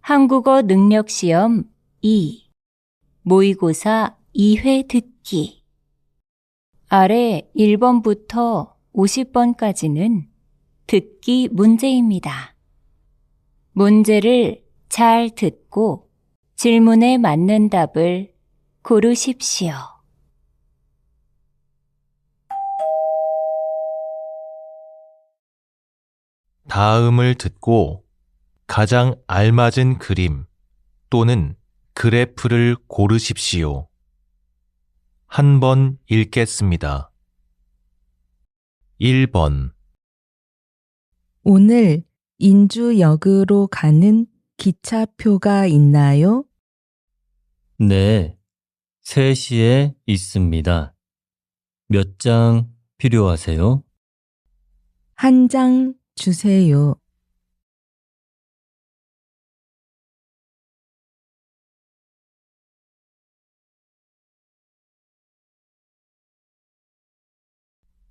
한국어 능력 시험 2. 모의고사 2회 듣기. 아래 1번부터 50번까지는 듣기 문제입니다. 문제를 잘 듣고 질문에 맞는 답을 고르십시오. 다음을 듣고 가장 알맞은 그림 또는 그래프를 고르십시오. 한 번 읽겠습니다. 1번, 오늘 인주역으로 가는 기차표가 있나요? 네, 3시에 있습니다. 몇 장 필요하세요? 한 장 주세요.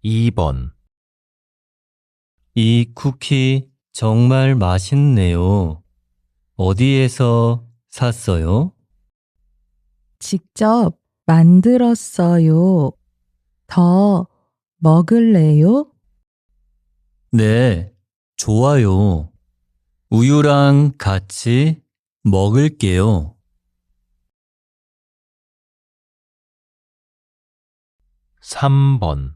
2번, 이 쿠키 정말 맛있네요. 어디에서 샀어요? 직접 만들었어요. 더 먹을래요? 네, 좋아요. 우유랑 같이 먹을게요. 3번,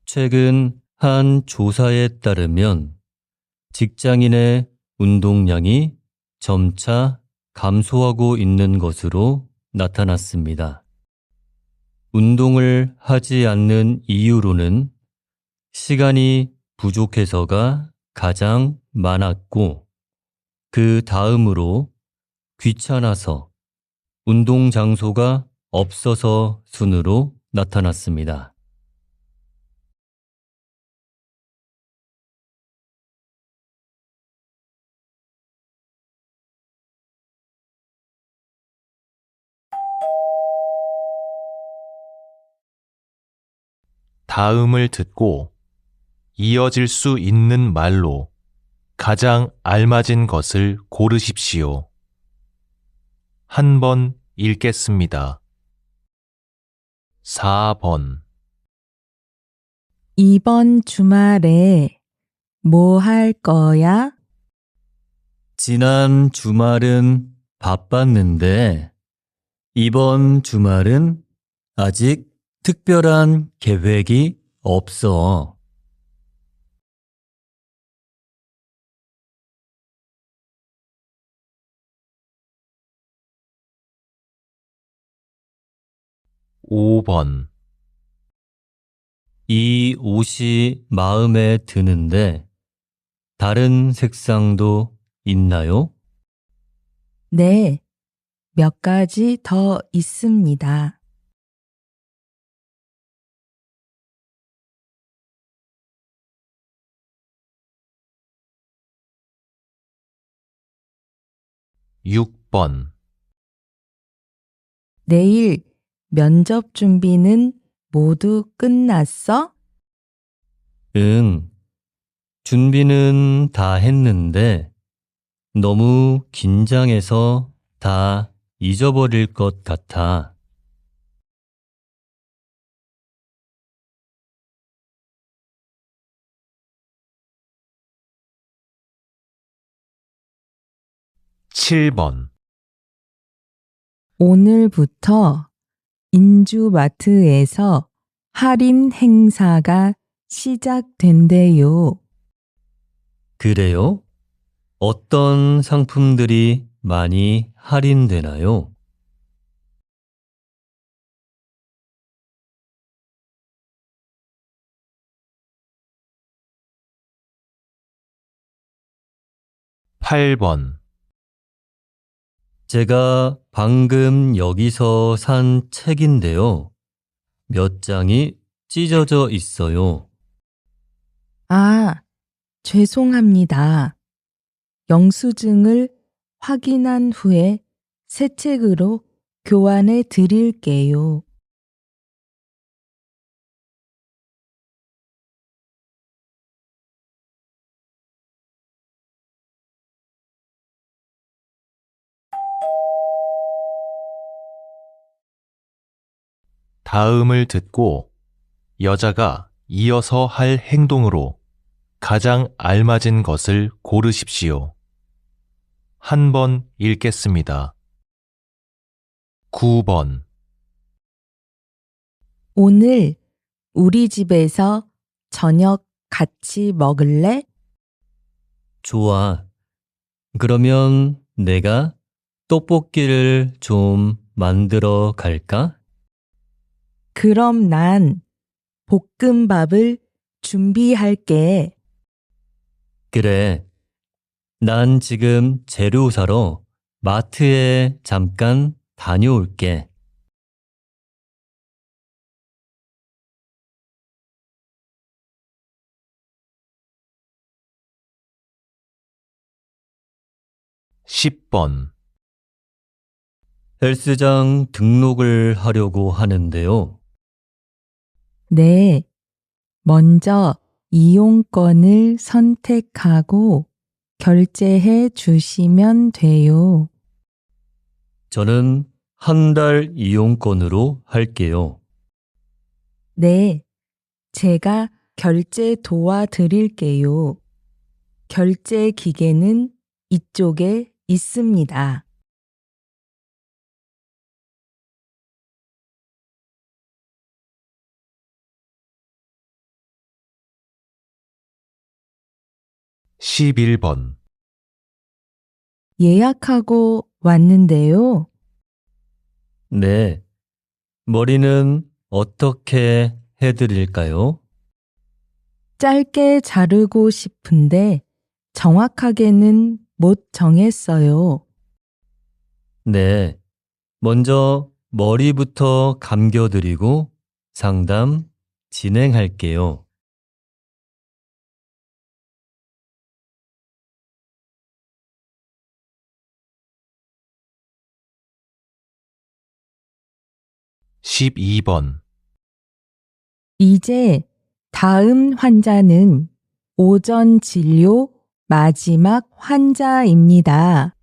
최근 한 조사에 따르면 직장인의 운동량이 점차 감소하고 있는 것으로 나타났습니다. 운동을 하지 않는 이유로는 시간이 부족해서가 가장 많았고, 그 다음으로 귀찮아서, 운동 장소가 없어서 순으로 나타났습니다. 다음을 듣고 이어질 수 있는 말로 가장 알맞은 것을 고르십시오. 한 번 읽겠습니다. 4번, 이번 주말에 뭐 할 거야? 지난 주말은 바빴는데, 이번 주말은 아직 특별한 계획이 없어. 5번, 이 옷이 마음에 드는데 다른 색상도 있나요? 네, 몇 가지 더 있습니다. 6번, 내일 면접 준비는 모두 끝났어? 응, 준비는 다 했는데 너무 긴장해서 다 잊어버릴 것 같아. 칠 번 오늘부터 인주마트에서 할인 행사가 시작된대요. 그래요? 어떤 상품들이 많이 할인되나요? 8번, 제가 방금 여기서 산 책인데요. 몇 장이 찢어져 있어요. 아, 죄송합니다. 영수증을 확인한 후에 새 책으로 교환해 드릴게요. 다음을 듣고 여자가 이어서 할 행동으로 가장 알맞은 것을 고르십시오. 한 번 읽겠습니다. 9번, 오늘 우리 집에서 저녁 같이 먹을래? 좋아. 그러면 내가 떡볶이를 좀 만들어 갈까? 그럼 난 볶음밥을 준비할게. 그래. 난 지금 재료 사러 마트에 잠깐 다녀올게. 10번, 헬스장 등록을 하려고 하는데요. 네. 먼저 이용권을 선택하고 결제해 주시면 돼요. 저는 한 달 이용권으로 할게요. 네. 제가 결제 도와드릴게요. 결제 기계는 이쪽에 있습니다. 11번, 예약하고 왔는데요. 네. 머리는 어떻게 해드릴까요? 짧게 자르고 싶은데 정확하게는 못 정했어요. 네. 먼저 머리부터 감겨드리고 상담 진행할게요. 12번, 이제 다음 환자는 오전 진료 마지막 환자입니다.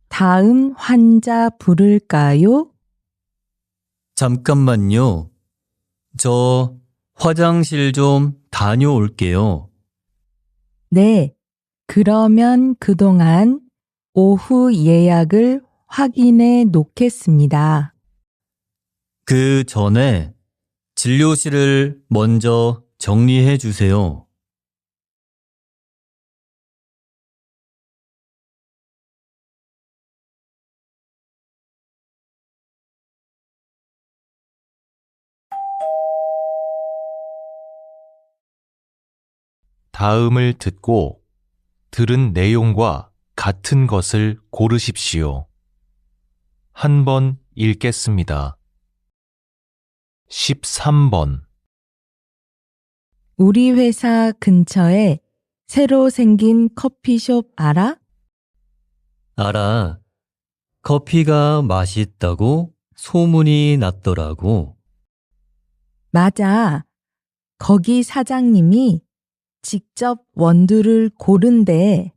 다음 환자 부를까요? 잠깐만요. 저 화장실 좀 다녀올게요. 네. 그러면 그동안 오후 예약을 확인해 놓겠습니다. 그 전에 진료실을 먼저 정리해 주세요. '다음을 듣고 들은 내용과 같은 것을 고르십시오. 한 번 읽겠습니다. 13번, 우리 회사 근처에 새로 생긴 커피숍 알아? 알아. 커피가 맛있다고 소문이 났더라고. 맞아. 거기 사장님이 직접 원두를 고른대.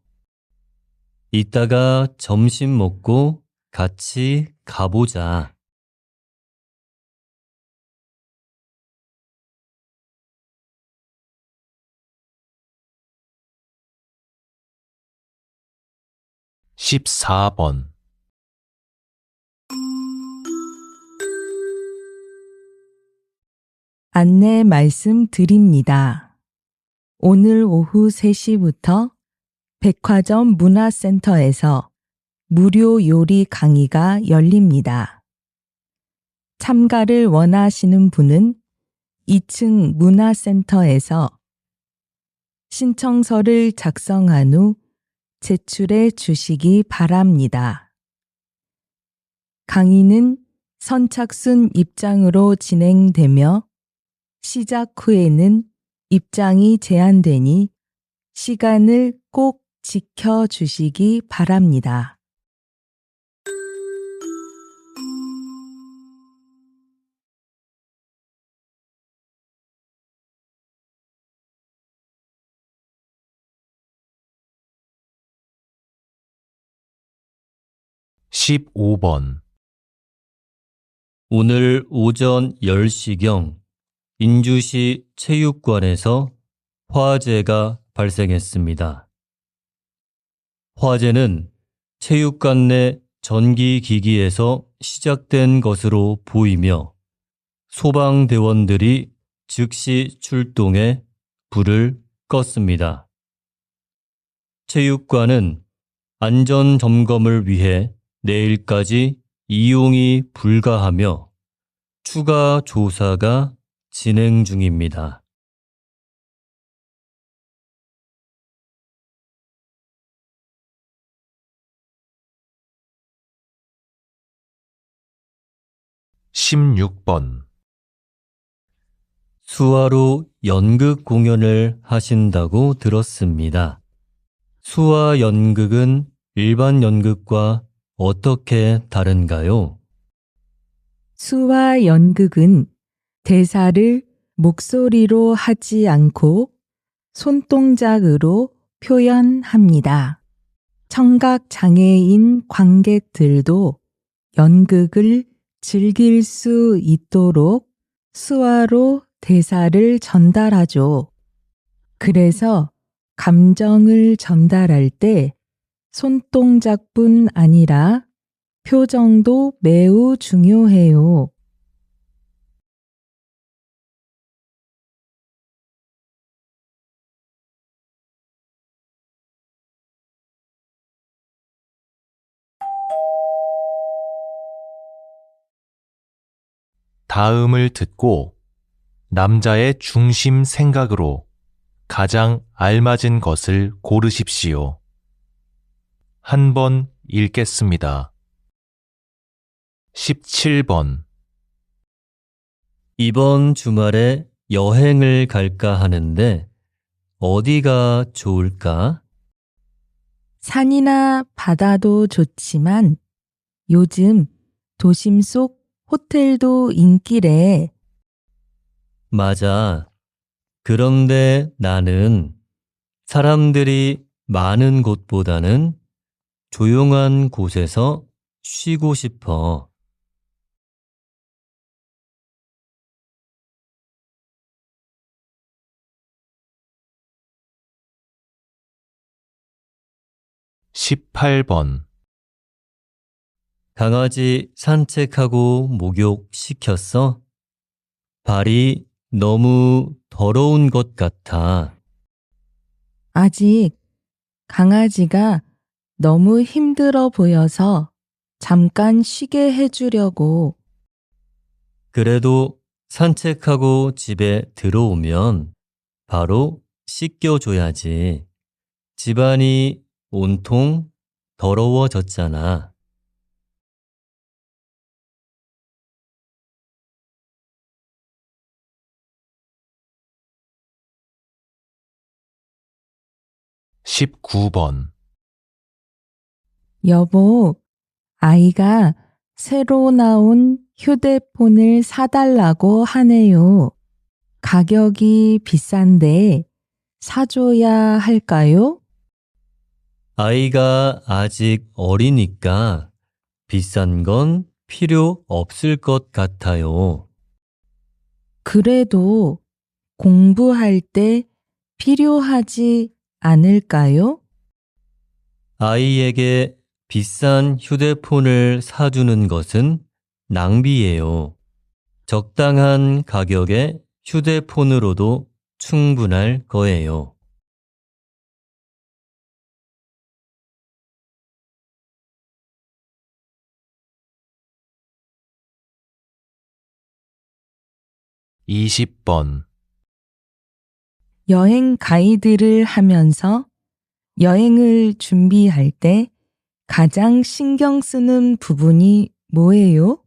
이따가 점심 먹고 같이 가보자. 14번, 안내 말씀드립니다. 오늘 오후 3시부터 백화점 문화센터에서 무료 요리 강의가 열립니다. 참가를 원하시는 분은 2층 문화센터에서 신청서를 작성한 후 제출해 주시기 바랍니다. 강의는 선착순 입장으로 진행되며 시작 후에는 입장이 제한되니 시간을 꼭 지켜 주시기 바랍니다. 15번, 오늘 오전 10시경 인주시 체육관에서 화재가 발생했습니다. 화재는 체육관 내 전기기기에서 시작된 것으로 보이며 소방대원들이 즉시 출동해 불을 껐습니다. 체육관은 안전점검을 위해 내일까지 이용이 불가하며 추가 조사가 진행 중입니다. (16번) 수화로 연극 공연을 하신다고 들었습니다. 수화 연극은 일반 연극과 어떻게 다른가요? 수화 연극은 대사를 목소리로 하지 않고 손동작으로 표현합니다. 청각 장애인 관객들도 연극을 즐길 수 있도록 수화로 대사를 전달하죠. 그래서 감정을 전달할 때 손동작뿐 아니라 표정도 매우 중요해요. 다음을 듣고 남자의 중심 생각으로 가장 알맞은 것을 고르십시오. 한 번 읽겠습니다. 17번, 이번 주말에 여행을 갈까 하는데 어디가 좋을까? 산이나 바다도 좋지만 요즘 도심 속 호텔도 인기래. 맞아. 그런데 나는 사람들이 많은 곳보다는 조용한 곳에서 쉬고 싶어. 18번, 강아지 산책하고 목욕시켰어? 발이 너무 더러운 것 같아. 아직 강아지가 너무 힘들어 보여서 잠깐 쉬게 해주려고. 그래도 산책하고 집에 들어오면 바로 씻겨줘야지. 집안이 온통 더러워졌잖아. 19번, 여보, 아이가 새로 나온 휴대폰을 사달라고 하네요. 가격이 비싼데 사줘야 할까요? 아이가 아직 어리니까 비싼 건 필요 없을 것 같아요. 그래도 공부할 때 필요하지 않을까요? 아이에게 비싼 휴대폰을 사주는 것은 낭비예요. 적당한 가격의 휴대폰으로도 충분할 거예요. 20번, 여행 가이드를 하면서 여행을 준비할 때 가장 신경 쓰는 부분이 뭐예요?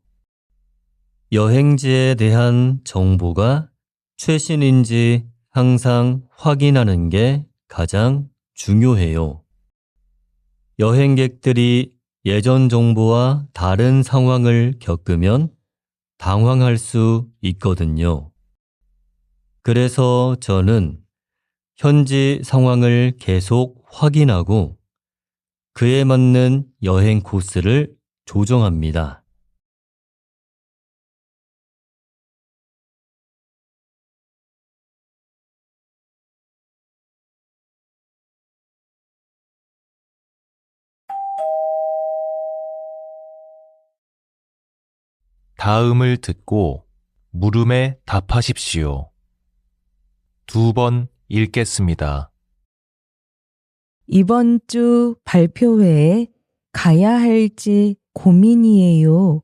여행지에 대한 정보가 최신인지 항상 확인하는 게 가장 중요해요. 여행객들이 예전 정보와 다른 상황을 겪으면 당황할 수 있거든요. 그래서 저는 현지 상황을 계속 확인하고 그에 맞는 여행 코스를 조정합니다. 다음을 듣고 물음에 답하십시오. 2번 읽겠습니다. 이번 주 발표회에 가야 할지 고민이에요.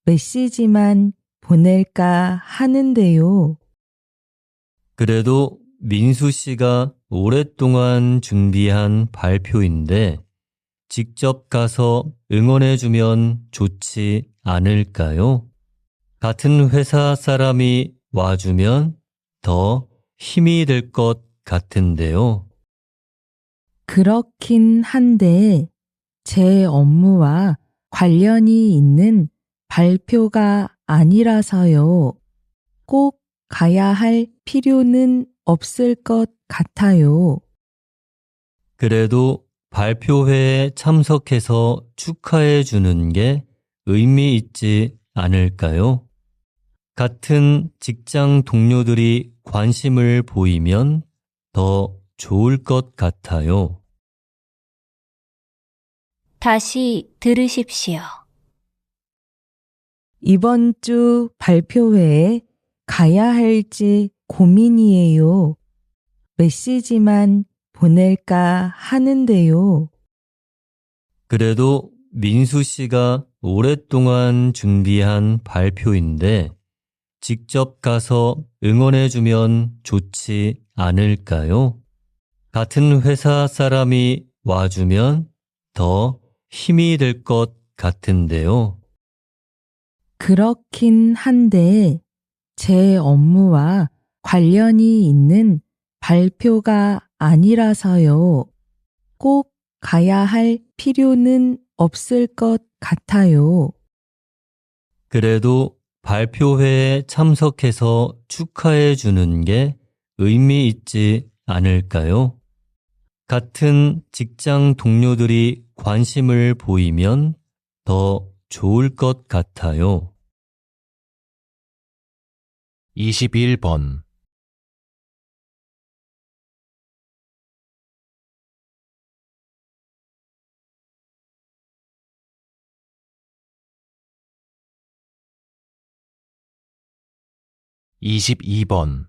메시지만 보낼까 하는데요. 그래도 민수 씨가 오랫동안 준비한 발표인데 직접 가서 응원해주면 좋지 않을까요? 같은 회사 사람이 와주면 더 힘이 될 것 같은데요. 그렇긴 한데 제 업무와 관련이 있는 발표가 아니라서요. 꼭 가야 할 필요는 없을 것 같아요. 그래도 발표회에 참석해서 축하해 주는 게 의미 있지 않을까요? 같은 직장 동료들이 관심을 보이면 더 좋을 것 같아요. 다시 들으십시오. 이번 주 발표회에 가야 할지 고민이에요. 메시지만 보낼까 하는데요. 그래도 민수 씨가 오랫동안 준비한 발표인데 직접 가서 응원해주면 좋지 않을까요? 같은 회사 사람이 와주면 더 힘이 될 것 같은데요. 그렇긴 한데 제 업무와 관련이 있는 발표가 아니라서요. 꼭 가야 할 필요는 없을 것 같아요. 그래도 발표회에 참석해서 축하해 주는 게 의미 있지 않을까요? 같은 직장 동료들이 관심을 보이면 더 좋을 것 같아요. 21번 22번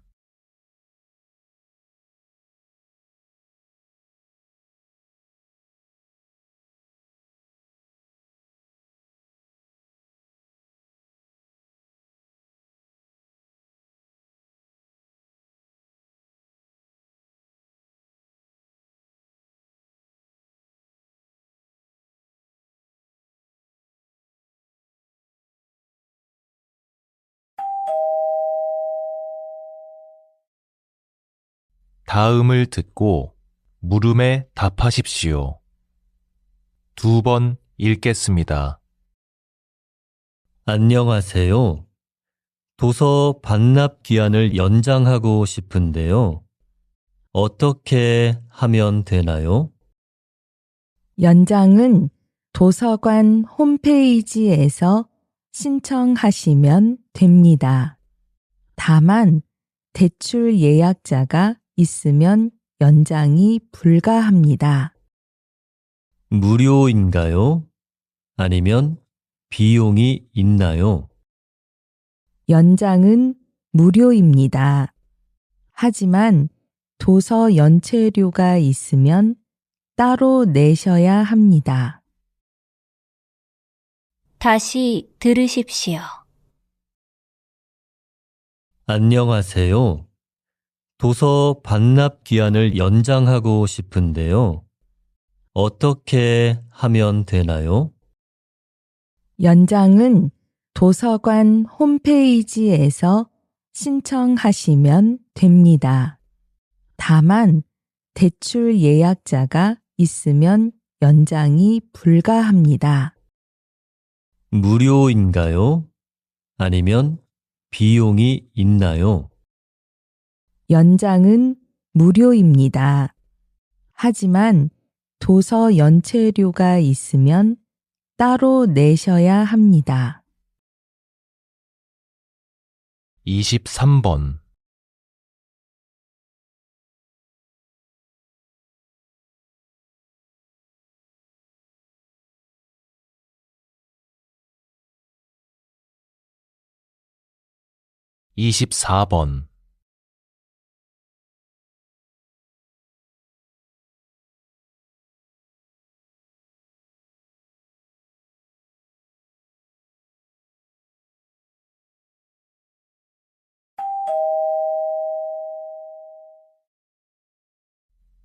'다음을 듣고 물음에 답하십시오. 2번 읽겠습니다. 안녕하세요. 도서 반납 기한을 연장하고 싶은데요. 어떻게 하면 되나요? 연장은 도서관 홈페이지에서 신청하시면 됩니다. 다만 대출 예약자가 있으면 연장이 불가합니다. 무료인가요? 아니면 비용이 있나요? 연장은 무료입니다. 하지만 도서 연체료가 있으면 따로 내셔야 합니다. 다시 들으십시오. 안녕하세요. 도서 반납 기한을 연장하고 싶은데요. 어떻게 하면 되나요? 연장은 도서관 홈페이지에서 신청하시면 됩니다. 다만 대출 예약자가 있으면 연장이 불가합니다. 무료인가요? 아니면 비용이 있나요? 연장은 무료입니다. 하지만 도서 연체료가 있으면 따로 내셔야 합니다. 23번, 24번,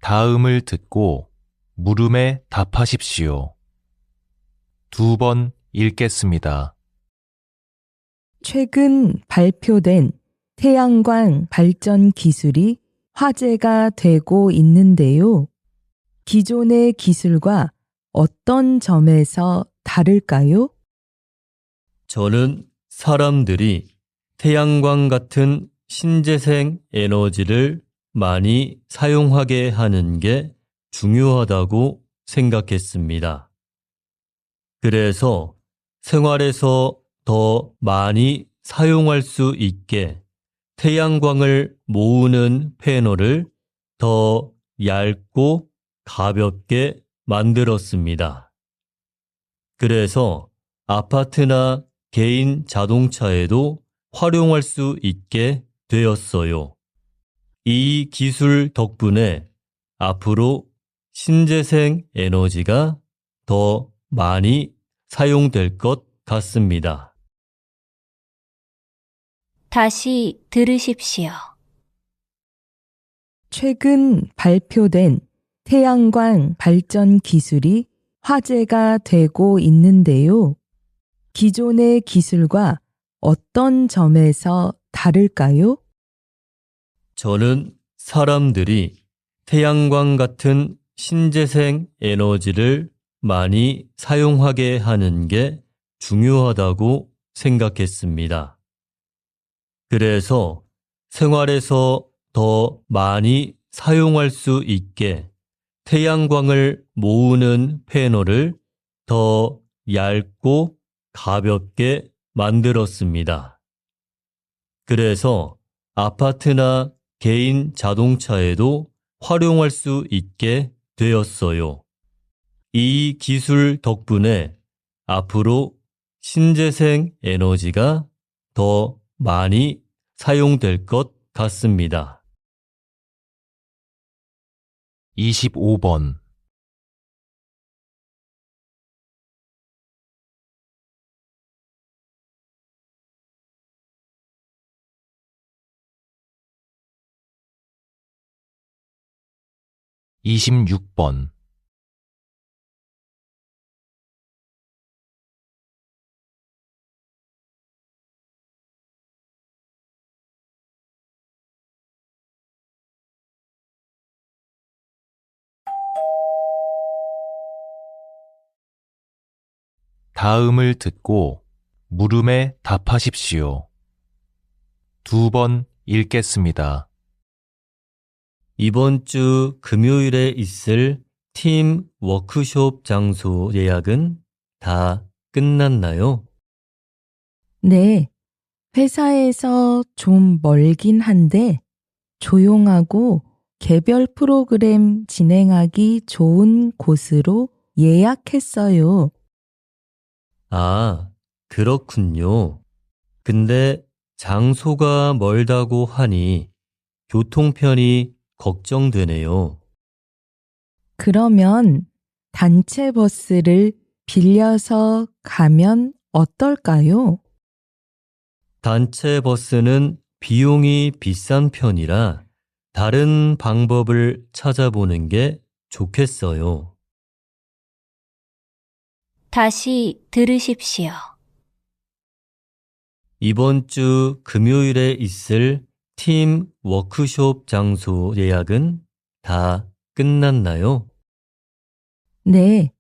'다음을 듣고 물음에 답하십시오. 2번 읽겠습니다. 최근 발표된 태양광 발전 기술이 화제가 되고 있는데요. 기존의 기술과 어떤 점에서 다를까요? 저는 사람들이 태양광 같은 신재생 에너지를 많이 사용하게 하는 게 중요하다고 생각했습니다. 그래서 생활에서 더 많이 사용할 수 있게 태양광을 모으는 패널을 더 얇고 가볍게 만들었습니다. 그래서 아파트나 개인 자동차에도 활용할 수 있게 되었어요. 이 기술 덕분에 앞으로 신재생 에너지가 더 많이 사용될 것 같습니다. 다시 들으십시오. 최근 발표된 태양광 발전 기술이 화제가 되고 있는데요. 기존의 기술과 어떤 점에서 다를까요? 저는 사람들이 태양광 같은 신재생 에너지를 많이 사용하게 하는 게 중요하다고 생각했습니다. 그래서 생활에서 더 많이 사용할 수 있게 태양광을 모으는 패널을 더 얇고 가볍게 만들었습니다. 그래서 아파트나 개인 자동차에도 활용할 수 있게 되었어요. 이 기술 덕분에 앞으로 신재생 에너지가 더 많이 사용될 것 같습니다. 25번, 26번, '다음을 듣고 물음에 답하십시오. 2번 읽겠습니다. 이번 주 금요일에 있을 팀 워크숍 장소 예약은 다 끝났나요? 네, 회사에서 좀 멀긴 한데 조용하고 개별 프로그램 진행하기 좋은 곳으로 예약했어요. 아, 그렇군요. 근데 장소가 멀다고 하니 교통편이 걱정되네요. 그러면 단체 버스를 빌려서 가면 어떨까요? 단체 버스는 비용이 비싼 편이라 다른 방법을 찾아보는 게 좋겠어요. 다시 들으십시오. 이번 주 금요일에 있을 팀 워크숍 장소 예약은 다 끝났나요? 네,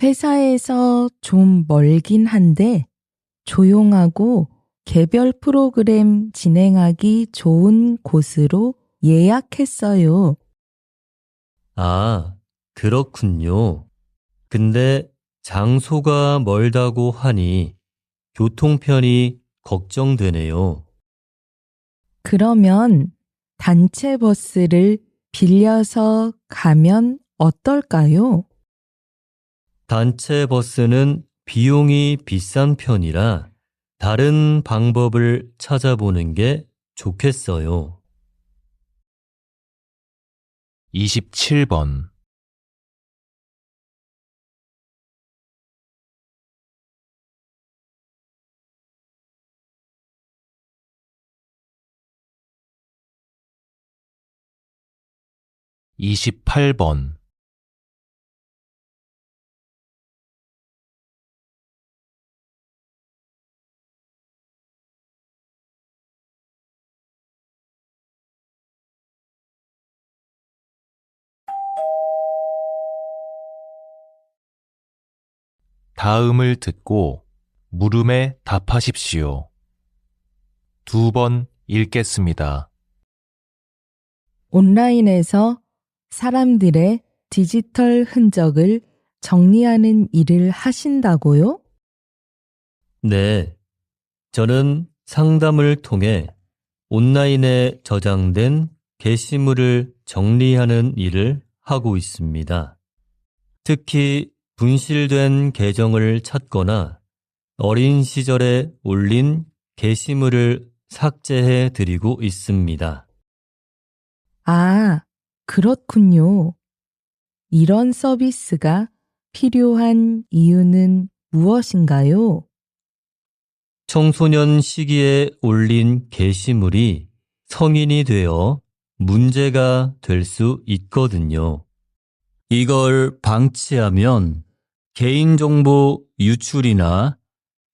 회사에서 좀 멀긴 한데 조용하고 개별 프로그램 진행하기 좋은 곳으로 예약했어요. 아, 그렇군요. 근데 장소가 멀다고 하니 교통편이 걱정되네요. 그러면 단체 버스를 빌려서 가면 어떨까요? 단체 버스는 비용이 비싼 편이라 다른 방법을 찾아보는 게 좋겠어요. 27번. 이십팔 번. 다음을 듣고 물음에 답하십시오. 2번 읽겠습니다. 온라인에서 사람들의 디지털 흔적을 정리하는 일을 하신다고요? 네, 저는 상담을 통해 온라인에 저장된 게시물을 정리하는 일을 하고 있습니다. 특히 분실된 계정을 찾거나 어린 시절에 올린 게시물을 삭제해 드리고 있습니다. 아, 그렇군요. 이런 서비스가 필요한 이유는 무엇인가요? 청소년 시기에 올린 게시물이 성인이 되어 문제가 될 수 있거든요. 이걸 방치하면 개인정보 유출이나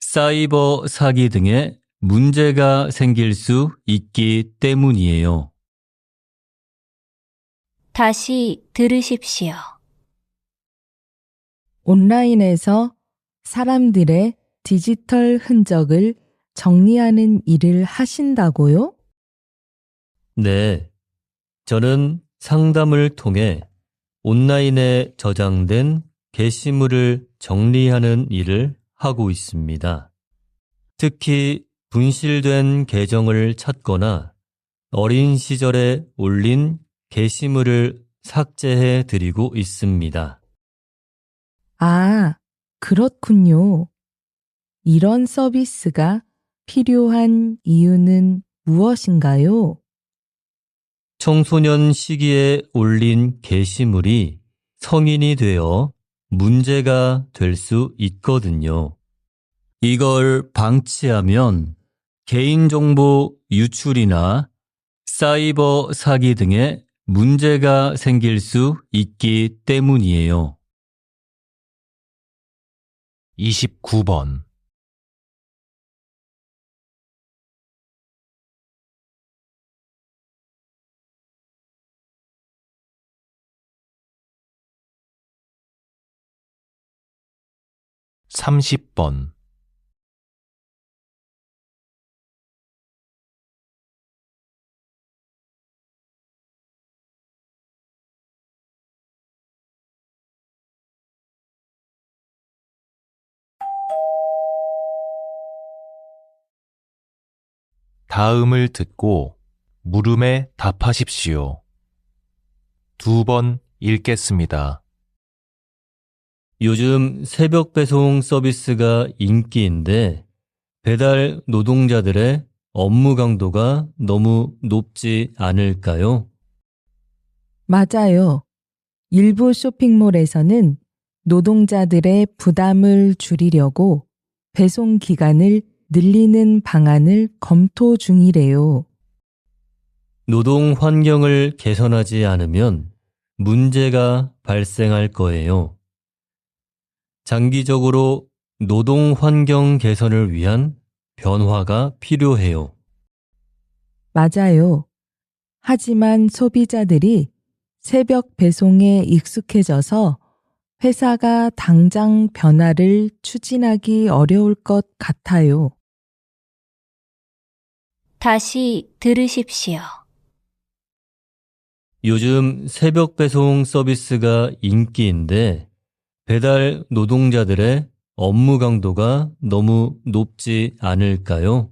사이버 사기 등의 문제가 생길 수 있기 때문이에요. 다시 들으십시오. 온라인에서 사람들의 디지털 흔적을 정리하는 일을 하신다고요? 네, 저는 상담을 통해 온라인에 저장된 게시물을 정리하는 일을 하고 있습니다. 특히 분실된 계정을 찾거나 어린 시절에 올린 게시물을 삭제해 드리고 있습니다. 아, 그렇군요. 이런 서비스가 필요한 이유는 무엇인가요? 청소년 시기에 올린 게시물이 성인이 되어 문제가 될 수 있거든요. 이걸 방치하면 개인정보 유출이나 사이버 사기 등의 문제가 생길 수 있기 때문이에요. 29번. 삼십 번. 다음을 듣고 물음에 답하십시오. 2번 읽겠습니다. 요즘 새벽 배송 서비스가 인기인데 배달 노동자들의 업무 강도가 너무 높지 않을까요? 맞아요. 일부 쇼핑몰에서는 노동자들의 부담을 줄이려고 배송 기간을 늘리는 방안을 검토 중이래요. 노동 환경을 개선하지 않으면 문제가 발생할 거예요. 장기적으로 노동 환경 개선을 위한 변화가 필요해요. 맞아요. 하지만 소비자들이 새벽 배송에 익숙해져서 회사가 당장 변화를 추진하기 어려울 것 같아요. 다시 들으십시오. 요즘 새벽 배송 서비스가 인기인데 배달 노동자들의 업무 강도가 너무 높지 않을까요?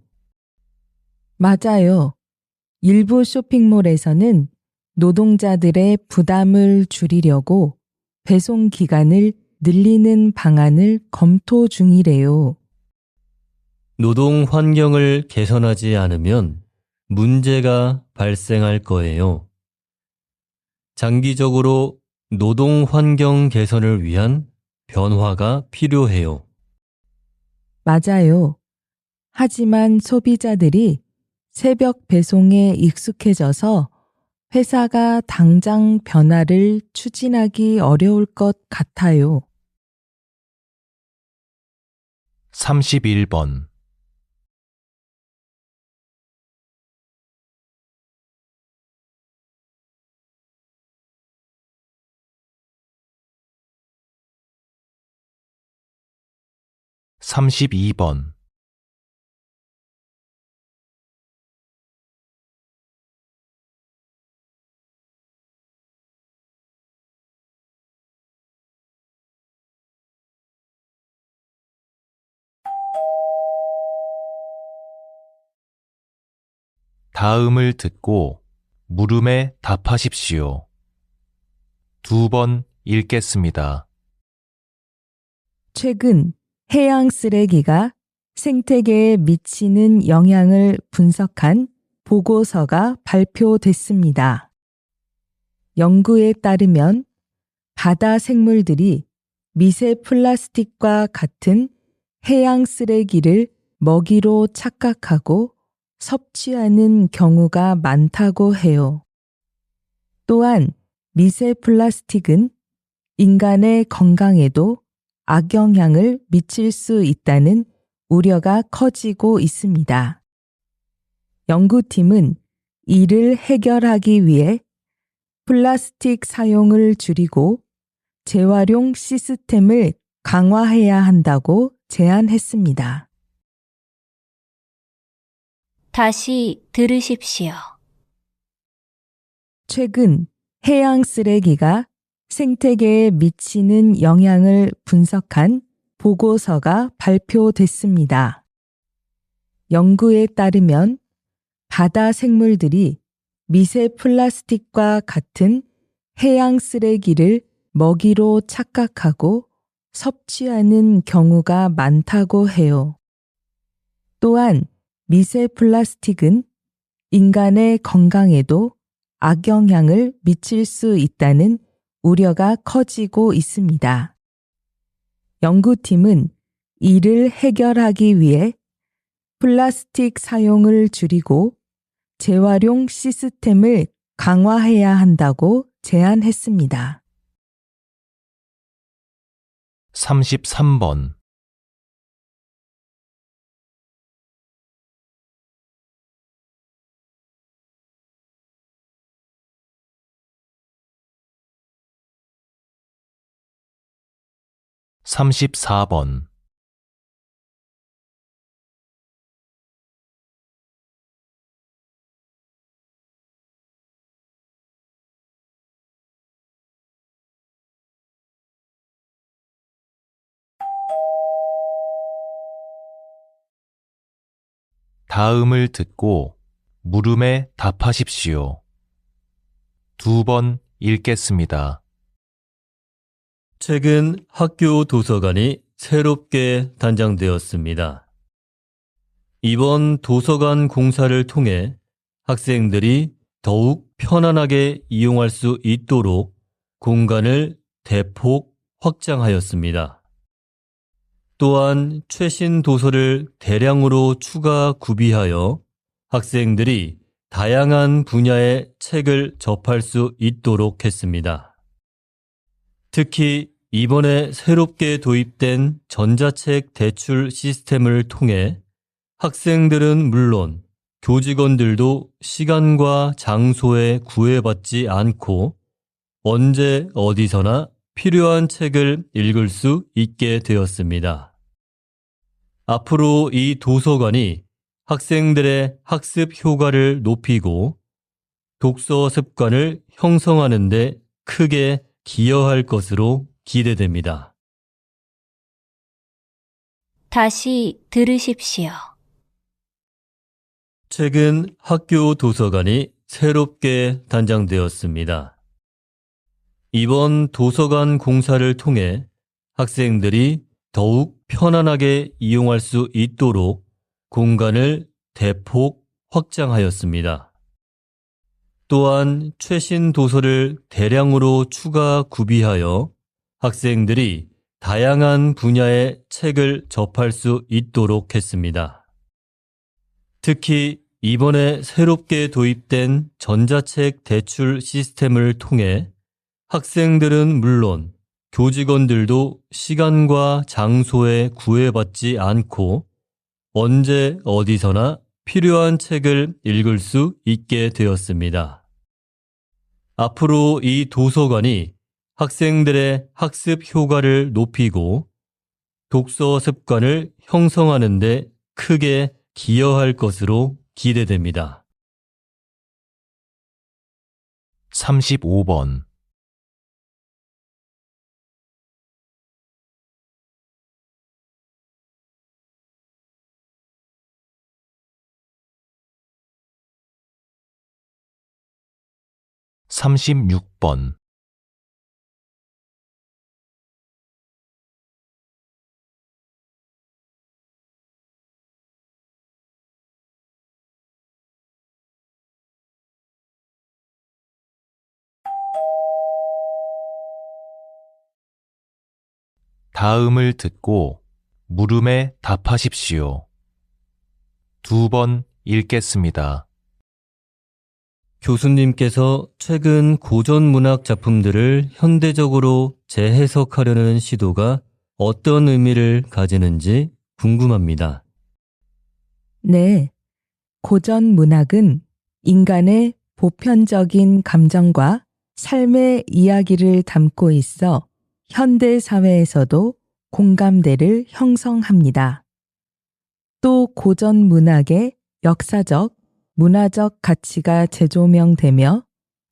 맞아요. 일부 쇼핑몰에서는 노동자들의 부담을 줄이려고 배송 기간을 늘리는 방안을 검토 중이래요. 노동 환경을 개선하지 않으면 문제가 발생할 거예요. 장기적으로 노동 환경 개선을 위한 변화가 필요해요. 맞아요. 하지만 소비자들이 새벽 배송에 익숙해져서 회사가 당장 변화를 추진하기 어려울 것 같아요. 31번. 32번. 다음을 듣고 물음에 답하십시오. 2번 읽겠습니다. 최근 해양 쓰레기가 생태계에 미치는 영향을 분석한 보고서가 발표됐습니다. 연구에 따르면 바다 생물들이 미세 플라스틱과 같은 해양 쓰레기를 먹이로 착각하고 섭취하는 경우가 많다고 해요. 또한 미세 플라스틱은 인간의 건강에도 악영향을 미칠 수 있다는 우려가 커지고 있습니다. 연구팀은 이를 해결하기 위해 플라스틱 사용을 줄이고 재활용 시스템을 강화해야 한다고 제안했습니다. 다시 들으십시오. 최근 해양 쓰레기가 생태계에 미치는 영향을 분석한 보고서가 발표됐습니다. 연구에 따르면 바다 생물들이 미세 플라스틱과 같은 해양 쓰레기를 먹이로 착각하고 섭취하는 경우가 많다고 해요. 또한 미세 플라스틱은 인간의 건강에도 악영향을 미칠 수 있다는 우려가 커지고 있습니다. 연구팀은 이를 해결하기 위해 플라스틱 사용을 줄이고 재활용 시스템을 강화해야 한다고 제안했습니다. 33번. 34번. 다음을 듣고 물음에 답하십시오. 2번 읽겠습니다. 최근 학교 도서관이 새롭게 단장되었습니다. 이번 도서관 공사를 통해 학생들이 더욱 편안하게 이용할 수 있도록 공간을 대폭 확장하였습니다. 또한 최신 도서를 대량으로 추가 구비하여 학생들이 다양한 분야의 책을 접할 수 있도록 했습니다. 특히 이번에 새롭게 도입된 전자책 대출 시스템을 통해 학생들은 물론 교직원들도 시간과 장소에 구애받지 않고 언제 어디서나 필요한 책을 읽을 수 있게 되었습니다. 앞으로 이 도서관이 학생들의 학습 효과를 높이고 독서 습관을 형성하는 데 크게 기여할 것으로 기대됩니다. 다시 들으십시오. 최근 학교 도서관이 새롭게 단장되었습니다. 이번 도서관 공사를 통해 학생들이 더욱 편안하게 이용할 수 있도록 공간을 대폭 확장하였습니다. 또한 최신 도서를 대량으로 추가 구비하여 학생들이 다양한 분야의 책을 접할 수 있도록 했습니다. 특히 이번에 새롭게 도입된 전자책 대출 시스템을 통해 학생들은 물론 교직원들도 시간과 장소에 구애받지 않고 언제 어디서나 필요한 책을 읽을 수 있게 되었습니다. 앞으로 이 도서관이 학생들의 학습 효과를 높이고 독서 습관을 형성하는 데 크게 기여할 것으로 기대됩니다. 35번. 36번. '다음을 듣고 물음에 답하십시오. 2번 읽겠습니다. 교수님께서 최근 고전 문학 작품들을 현대적으로 재해석하려는 시도가 어떤 의미를 가지는지 궁금합니다. 네. 고전 문학은 인간의 보편적인 감정과 삶의 이야기를 담고 있어 현대 사회에서도 공감대를 형성합니다. 또 고전 문학의 역사적, 문화적 가치가 재조명되며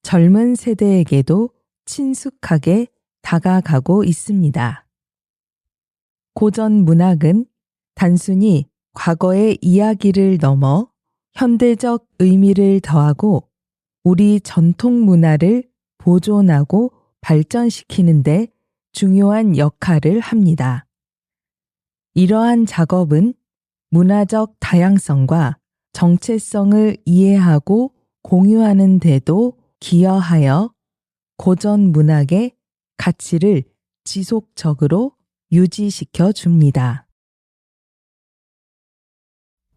젊은 세대에게도 친숙하게 다가가고 있습니다. 고전 문학은 단순히 과거의 이야기를 넘어 현대적 의미를 더하고 우리 전통 문화를 보존하고 발전시키는 데 중요한 역할을 합니다. 이러한 작업은 문화적 다양성과 정체성을 이해하고 공유하는 데도 기여하여 고전 문학의 가치를 지속적으로 유지시켜 줍니다.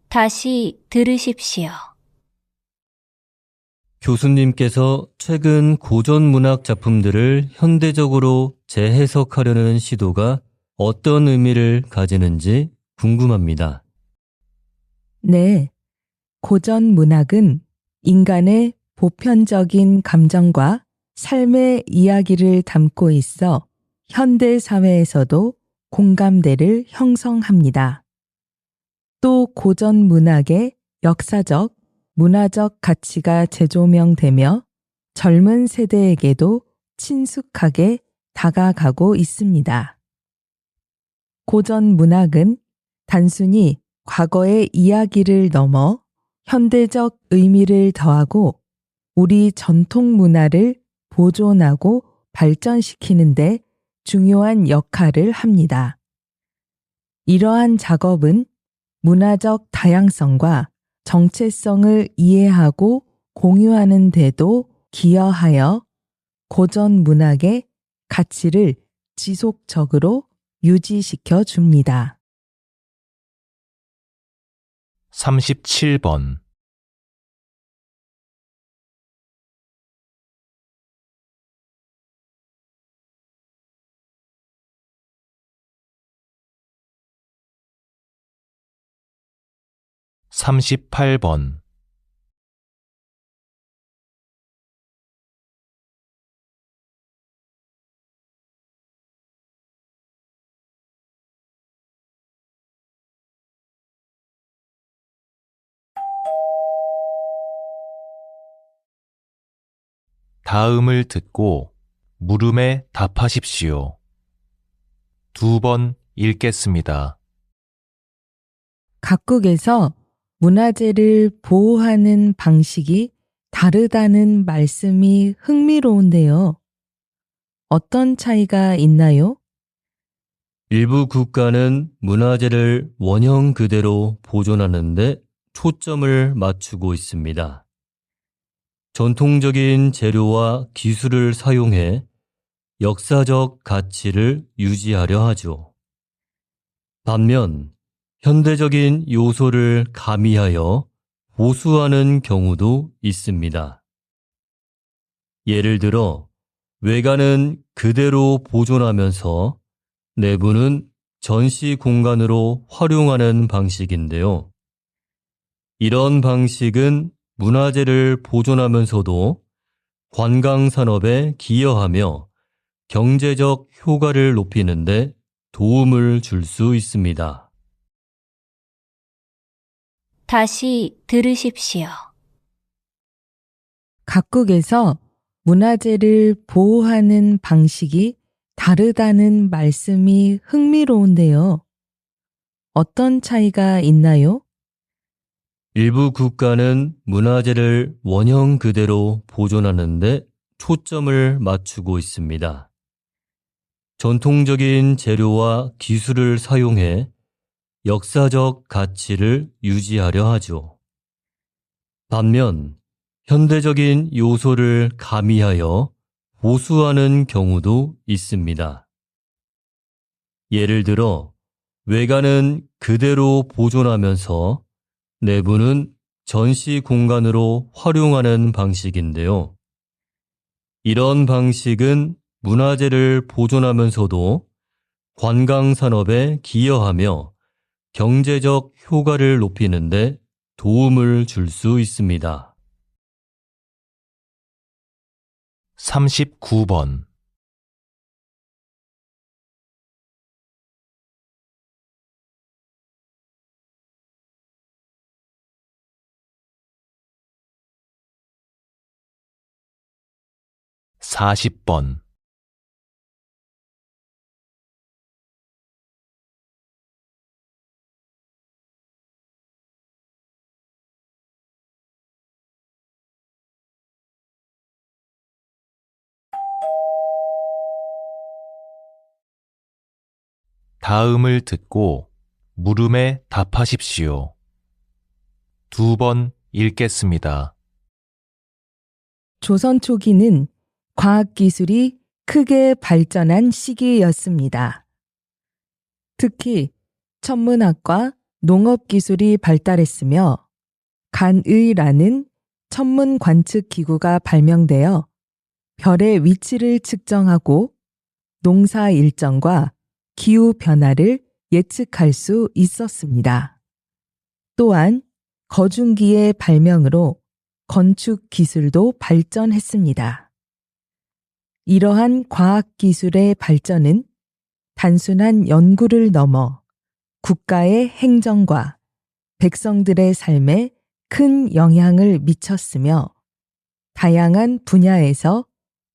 다시 들으십시오. 교수님께서 최근 고전 문학 작품들을 현대적으로 재해석하려는 시도가 어떤 의미를 가지는지 궁금합니다. 네. 고전 문학은 인간의 보편적인 감정과 삶의 이야기를 담고 있어 현대 사회에서도 공감대를 형성합니다. 또 고전 문학의 역사적, 문화적 가치가 재조명되며 젊은 세대에게도 친숙하게 다가가고 있습니다. 고전 문학은 단순히 과거의 이야기를 넘어 현대적 의미를 더하고 우리 전통 문화를 보존하고 발전시키는 데 중요한 역할을 합니다. 이러한 작업은 문화적 다양성과 정체성을 이해하고 공유하는 데도 기여하여 고전 문학의 가치를 지속적으로 유지시켜 줍니다. 37번. 38번. '다음을 듣고 물음에 답하십시오. 2번 읽겠습니다. 각국에서 문화재를 보호하는 방식이 다르다는 말씀이 흥미로운데요. 어떤 차이가 있나요? 일부 국가는 문화재를 원형 그대로 보존하는데 초점을 맞추고 있습니다. 전통적인 재료와 기술을 사용해 역사적 가치를 유지하려 하죠. 반면 현대적인 요소를 가미하여 보수하는 경우도 있습니다. 예를 들어 외관은 그대로 보존하면서 내부는 전시 공간으로 활용하는 방식인데요. 이런 방식은 문화재를 보존하면서도 관광 산업에 기여하며 경제적 효과를 높이는 데 도움을 줄 수 있습니다. 다시 들으십시오. 각국에서 문화재를 보호하는 방식이 다르다는 말씀이 흥미로운데요. 어떤 차이가 있나요? 일부 국가는 문화재를 원형 그대로 보존하는데 초점을 맞추고 있습니다. 전통적인 재료와 기술을 사용해 역사적 가치를 유지하려 하죠. 반면 현대적인 요소를 가미하여 보수하는 경우도 있습니다. 예를 들어 외관은 그대로 보존하면서 내부는 전시 공간으로 활용하는 방식인데요. 이런 방식은 문화재를 보존하면서도 관광 산업에 기여하며 경제적 효과를 높이는 데 도움을 줄 수 있습니다. 39번. 사십 번. 다음을 듣고 물음에 답하십시오. 2번 읽겠습니다. 조선 초기는 과학기술이 크게 발전한 시기였습니다. 특히 천문학과 농업기술이 발달했으며 간의라는 천문 관측 기구가 발명되어 별의 위치를 측정하고 농사 일정과 기후 변화를 예측할 수 있었습니다. 또한 거중기의 발명으로 건축 기술도 발전했습니다. 이러한 과학기술의 발전은 단순한 연구를 넘어 국가의 행정과 백성들의 삶에 큰 영향을 미쳤으며 다양한 분야에서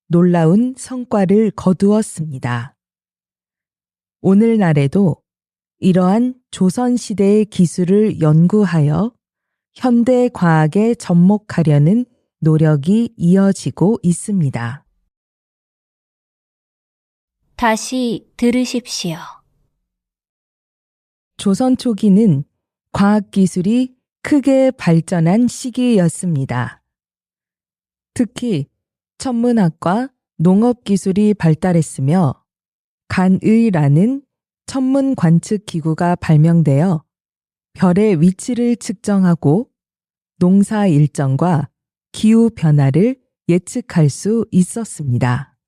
놀라운 성과를 거두었습니다. 오늘날에도 이러한 조선시대의 기술을 연구하여 현대 과학에 접목하려는 노력이 이어지고 있습니다. 다시 들으십시오. 조선 초기는 과학기술이 크게 발전한 시기였습니다. 특히 천문학과 농업기술이 발달했으며 간의라는 천문 관측 기구가 발명되어 별의 위치를 측정하고 농사 일정과 기후 변화를 예측할 수 있었습니다.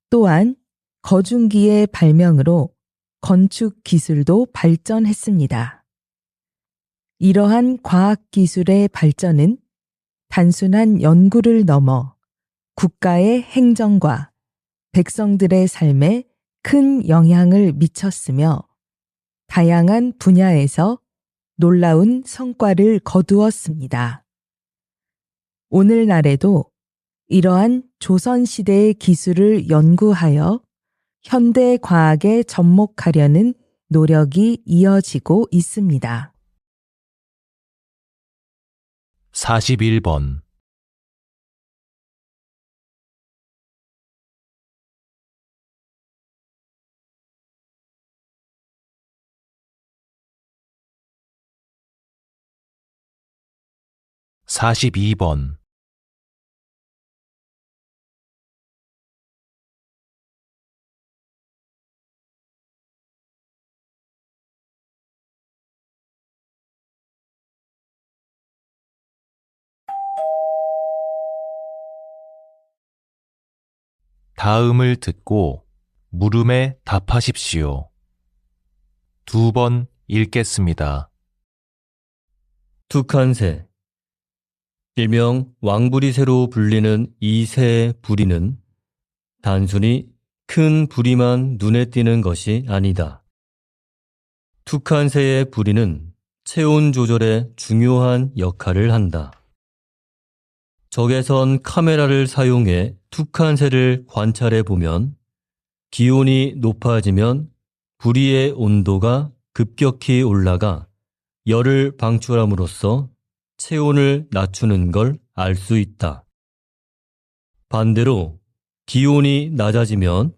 또한 거중기의 발명으로 건축 기술도 발전했습니다. 이러한 과학기술의 발전은 단순한 연구를 넘어 국가의 행정과 백성들의 삶에 큰 영향을 미쳤으며 다양한 분야에서 놀라운 성과를 거두었습니다. 오늘날에도 이러한 조선시대의 기술을 연구하여 현대 과학에 접목하려는 노력이 이어지고 있습니다. 41번, 42번, '다음을 듣고 물음에 답하십시오. 2번 읽겠습니다. 툭한새, 일명 왕부리새로 불리는 이 새의 부리는 단순히 큰 부리만 눈에 띄는 것이 아니다. 툭한새의 부리는 체온 조절에 중요한 역할을 한다. 적외선 카메라를 사용해 툭한새를 관찰해 보면 기온이 높아지면 부리의 온도가 급격히 올라가 열을 방출함으로써 체온을 낮추는 걸 알 수 있다. 반대로 기온이 낮아지면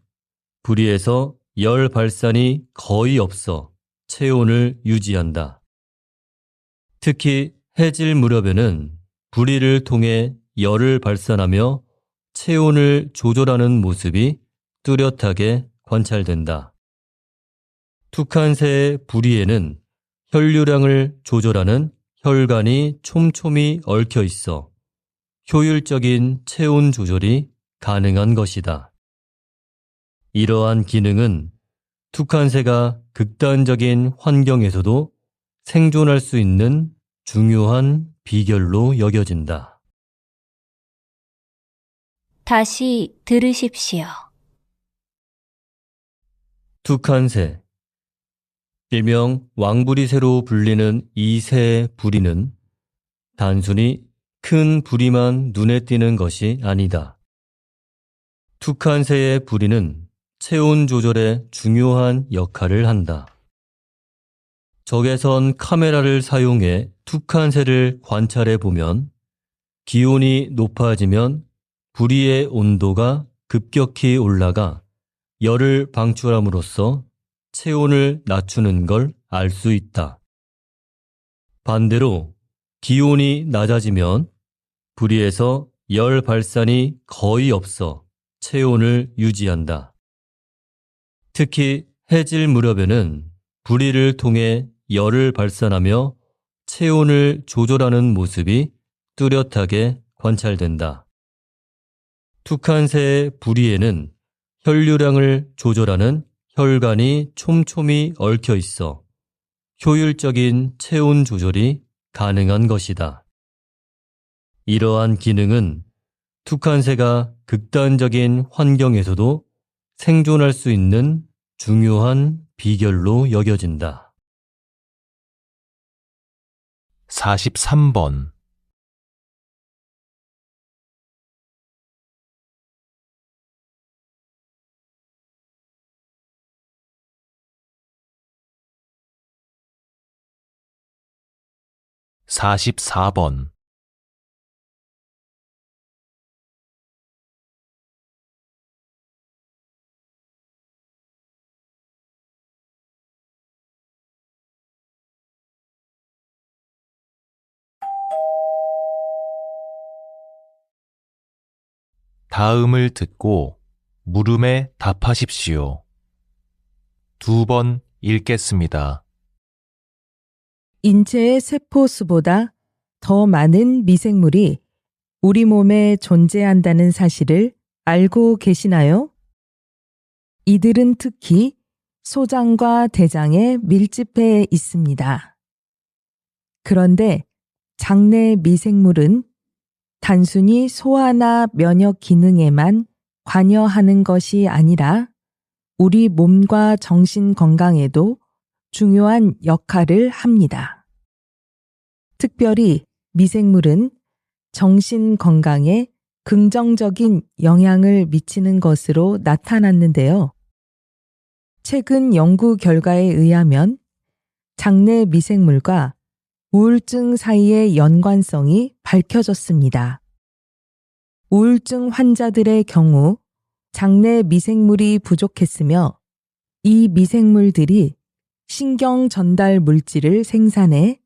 부리에서 열 발산이 거의 없어 체온을 유지한다. 특히 해질 무렵에는 부리를 통해 열을 발산하며 체온을 조절하는 모습이 뚜렷하게 관찰된다. 툭한새의 부리에는 혈류량을 조절하는 혈관이 촘촘히 얽혀 있어 효율적인 체온 조절이 가능한 것이다. 이러한 기능은 툭한새가 극단적인 환경에서도 생존할 수 있는 중요한 비결로 여겨진다. 다시 들으십시오. 툭한새, 일명 왕부리새로 불리는 이 새의 부리는 단순히 큰 부리만 눈에 띄는 것이 아니다. 툭한새의 부리는 체온 조절에 중요한 역할을 한다. 적외선 카메라를 사용해 툭한새를 관찰해 보면 기온이 높아지면 부리의 온도가 급격히 올라가 열을 방출함으로써 체온을 낮추는 걸 알 수 있다. 반대로 기온이 낮아지면 부리에서 열 발산이 거의 없어 체온을 유지한다. 특히 해질 무렵에는 부리를 통해 열을 발산하며 체온을 조절하는 모습이 뚜렷하게 관찰된다. 툭한새의 부리에는 혈류량을 조절하는 혈관이 촘촘히 얽혀 있어 효율적인 체온 조절이 가능한 것이다. 이러한 기능은 툭한새가 극단적인 환경에서도 생존할 수 있는 중요한 비결로 여겨진다. 43번, 44번, '다음을 듣고 물음에 답하십시오. 2번 읽겠습니다. 인체의 세포수보다 더 많은 미생물이 우리 몸에 존재한다는 사실을 알고 계시나요? 이들은 특히 소장과 대장에 밀집해 있습니다. 그런데 장내 미생물은 단순히 소화나 면역 기능에만 관여하는 것이 아니라 우리 몸과 정신 건강에도 중요한 역할을 합니다. 특별히 미생물은 정신 건강에 긍정적인 영향을 미치는 것으로 나타났는데요. 최근 연구 결과에 의하면 장내 미생물과 우울증 사이의 연관성이 밝혀졌습니다. 우울증 환자들의 경우 장내 미생물이 부족했으며 이 미생물들이 신경 전달 물질을 생산해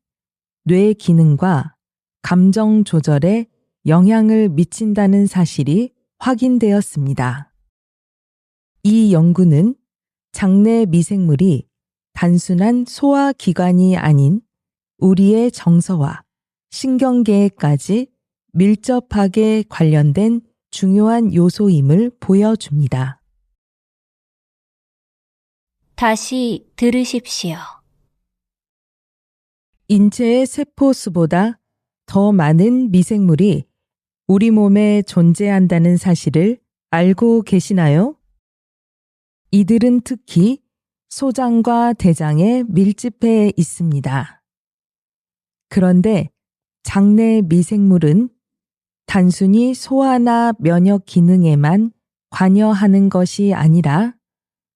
뇌 기능과 감정 조절에 영향을 미친다는 사실이 확인되었습니다. 이 연구는 장내 미생물이 단순한 소화기관이 아닌 우리의 정서와 신경계에까지 밀접하게 관련된 중요한 요소임을 보여줍니다. 다시 들으십시오. 인체의 세포수보다 더 많은 미생물이 우리 몸에 존재한다는 사실을 알고 계시나요? 이들은 특히 소장과 대장에 밀집해 있습니다. 그런데 장내 미생물은 단순히 소화나 면역 기능에만 관여하는 것이 아니라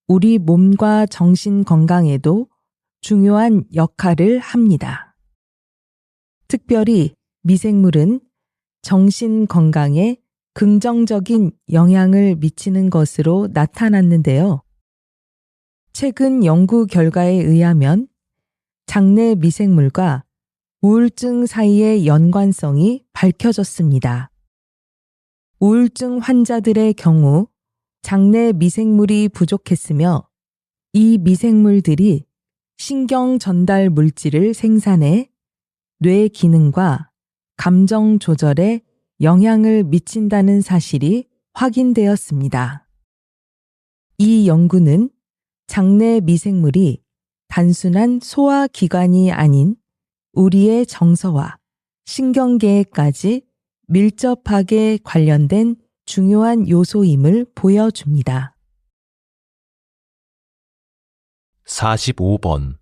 우리 몸과 정신 건강에도 중요한 역할을 합니다. 특별히 미생물은 정신 건강에 긍정적인 영향을 미치는 것으로 나타났는데요. 최근 연구 결과에 의하면 장내 미생물과 우울증 사이의 연관성이 밝혀졌습니다. 우울증 환자들의 경우 장내 미생물이 부족했으며 이 미생물들이 신경 전달 물질을 생산해 뇌 기능과 감정 조절에 영향을 미친다는 사실이 확인되었습니다. 이 연구는 장내 미생물이 단순한 소화기관이 아닌 우리의 정서와 신경계에까지 밀접하게 관련된 중요한 요소임을 보여줍니다. 45번.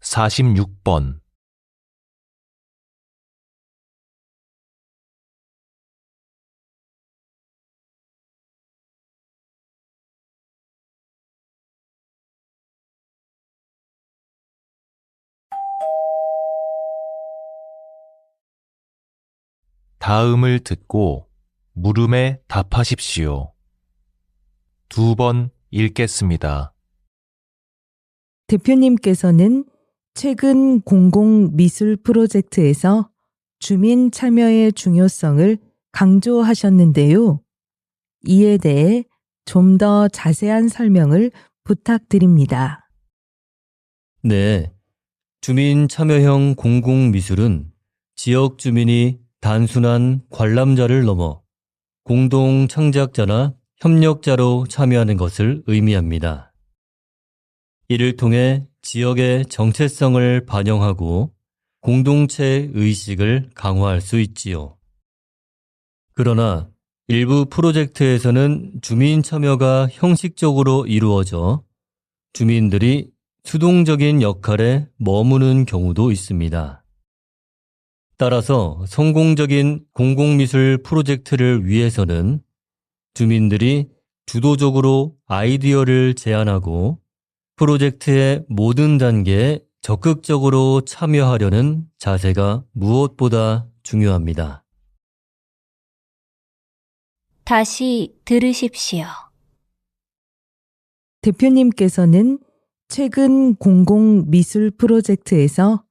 사십육 번. 다음을 듣고 물음에 답하십시오. 2번 읽겠습니다. 대표님께서는 최근 공공미술 프로젝트에서 주민 참여의 중요성을 강조하셨는데요. 이에 대해 좀 더 자세한 설명을 부탁드립니다. 네. 주민 참여형 공공미술은 지역 주민이 단순한 관람자를 넘어 공동 창작자나 협력자로 참여하는 것을 의미합니다. 이를 통해 지역의 정체성을 반영하고 공동체 의식을 강화할 수 있지요. 그러나 일부 프로젝트에서는 주민 참여가 형식적으로 이루어져 주민들이 수동적인 역할에 머무는 경우도 있습니다. 따라서 성공적인 공공미술 프로젝트를 위해서는 주민들이 주도적으로 아이디어를 제안하고 프로젝트의 모든 단계에 적극적으로 참여하려는 자세가 무엇보다 중요합니다. 다시 들으십시오. 대표님께서는 최근 공공미술 프로젝트에서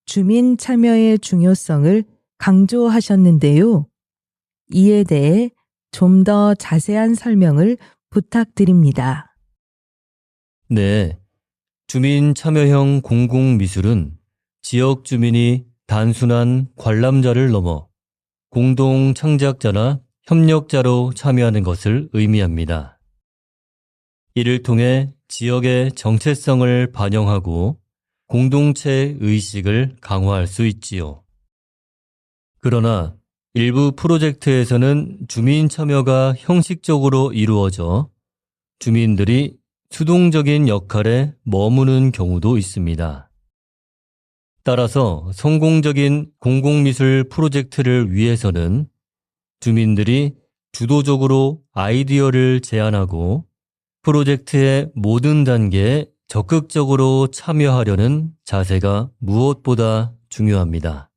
주민 참여의 중요성을 강조하셨는데요. 이에 대해 좀 더 자세한 설명을 부탁드립니다. 네. 주민 참여형 공공미술은 지역 주민이 단순한 관람자를 넘어 공동 창작자나 협력자로 참여하는 것을 의미합니다. 이를 통해 지역의 정체성을 반영하고 공동체 의식을 강화할 수 있지요. 그러나 일부 프로젝트에서는 주민 참여가 형식적으로 이루어져 주민들이 수동적인 역할에 머무는 경우도 있습니다. 따라서 성공적인 공공미술 프로젝트를 위해서는 주민들이 주도적으로 아이디어를 제안하고 프로젝트의 모든 단계에 적극적으로 참여하려는 자세가 무엇보다 중요합니다.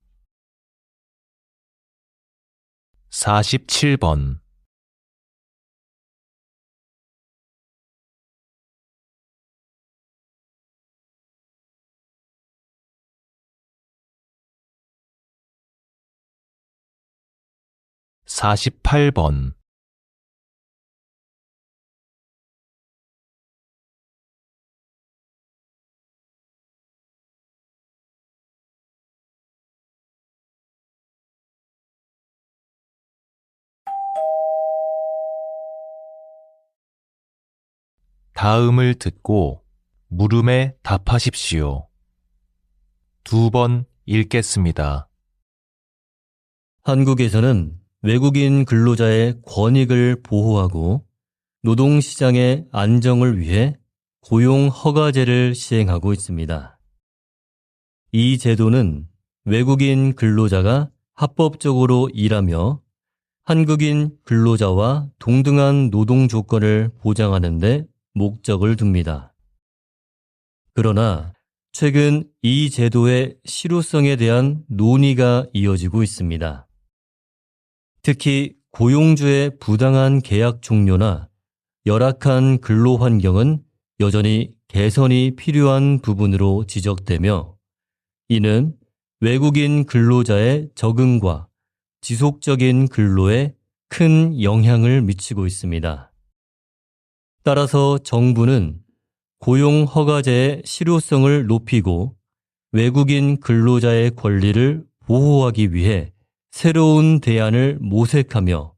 47번. 48번. '다음을 듣고 물음에 답하십시오. 2번 읽겠습니다. 한국에서는 외국인 근로자의 권익을 보호하고 노동시장의 안정을 위해 고용 허가제를 시행하고 있습니다. 이 제도는 외국인 근로자가 합법적으로 일하며 한국인 근로자와 동등한 노동 조건을 보장하는 데 목적을 둡니다. 그러나 최근 이 제도의 실효성에 대한 논의가 이어지고 있습니다. 특히 고용주의 부당한 계약 종료나 열악한 근로 환경은 여전히 개선이 필요한 부분으로 지적되며 이는 외국인 근로자의 적응과 지속적인 근로에 큰 영향을 미치고 있습니다. 따라서 정부는 고용 허가제의 실효성을 높이고 외국인 근로자의 권리를 보호하기 위해 새로운 대안을 모색하며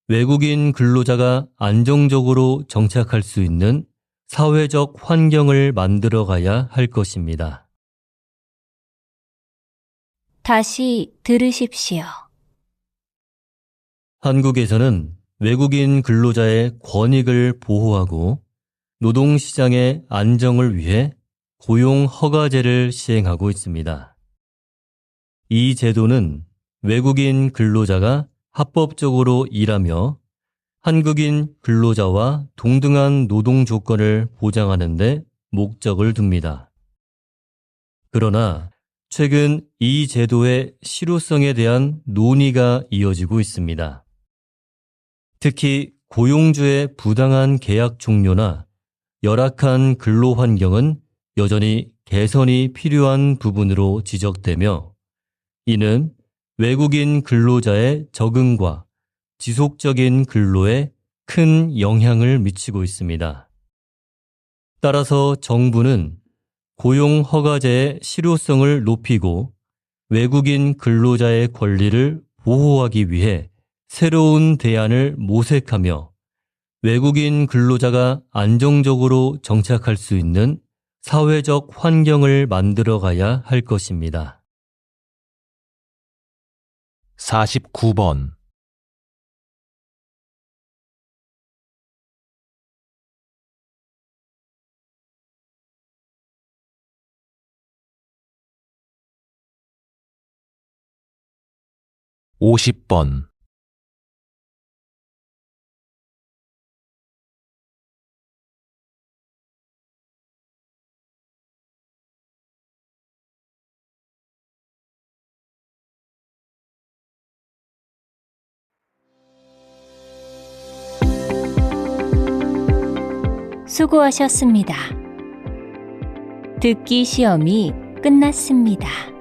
외국인 근로자가 안정적으로 정착할 수 있는 사회적 환경을 만들어가야 할 것입니다. 다시 들으십시오. 한국에서는 외국인 근로자의 권익을 보호하고 노동시장의 안정을 위해 고용 허가제를 시행하고 있습니다. 이 제도는 외국인 근로자가 합법적으로 일하며 한국인 근로자와 동등한 노동 조건을 보장하는 데 목적을 둡니다. 그러나 최근 이 제도의 실효성에 대한 논의가 이어지고 있습니다. 특히 고용주의 부당한 계약 종료나 열악한 근로 환경은 여전히 개선이 필요한 부분으로 지적되며 이는 외국인 근로자의 적응과 지속적인 근로에 큰 영향을 미치고 있습니다. 따라서 정부는 고용 허가제의 실효성을 높이고 외국인 근로자의 권리를 보호하기 위해 새로운 대안을 모색하며 외국인 근로자가 안정적으로 정착할 수 있는 사회적 환경을 만들어가야 할 것입니다. 49번. 50번. 수고하셨습니다. 듣기 시험이 끝났습니다.